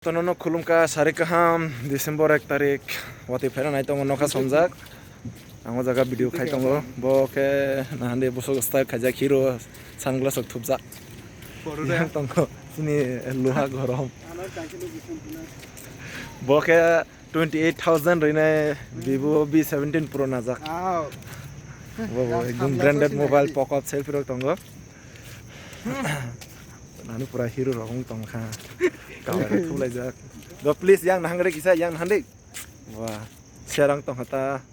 Tonono khulumka sarikaham December 1 tarik wati phera nai tongo noka somjak ango jaga video khai tongo bo ke nahande busok style khajak hero sunglass ok thupjak yang tongo sini loha gorom bo ke 28,000 rine Vivo V17 Pro najak bo ekdom branded mobile pop-up selfie rok tongo nani pura hero rokong tongkha kawai thulaijak do please yang nahangre kisa yang nahandek wah serang tong hata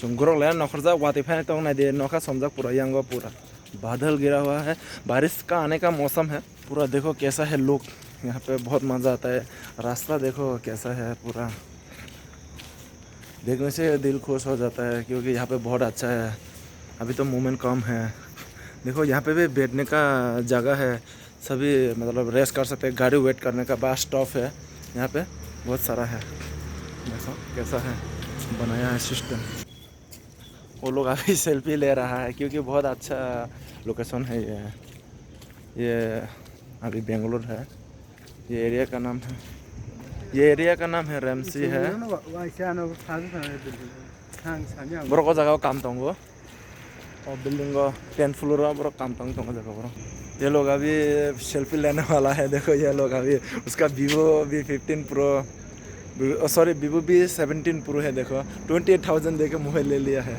चुंगरों ले नौखरजा वातिफाई तो ना दे नौका समझा पूरा यंगो पूरा बादल गिरा हुआ है बारिश का आने का मौसम है पूरा देखो कैसा है लोग यहाँ पे बहुत मज़ा आता है रास्ता देखो कैसा है पूरा देखने से दिल खुश हो जाता है क्योंकि यहाँ पे बहुत अच्छा है अभी तो मूवमेंट कम है देखो यहाँ पे भी बैठने का जगह है सभी मतलब रेस्ट कर सकते हैं गाड़ी वेट करने का बस स्टॉप है यहाँ पे बहुत सारा है देखो कैसा है बनाया है सिस्टम वो लोग अभी सेल्फी ले रहा है क्योंकि बहुत अच्छा लोकेशन है ये अभी बेंगलोर है ये एरिया का नाम है रेमसी है बरो को जगह काम तंगो और बिल्डिंग को 10 फ्लोर बरो काम तंग जगह बरो ये लोग अभी सेल्फी लेने वाला है देखो ये लोग अभी उसका Vivo V15 Pro sorry Vivo V17 Pro है देखो 28,000 देके मोबाइल ले लिया है।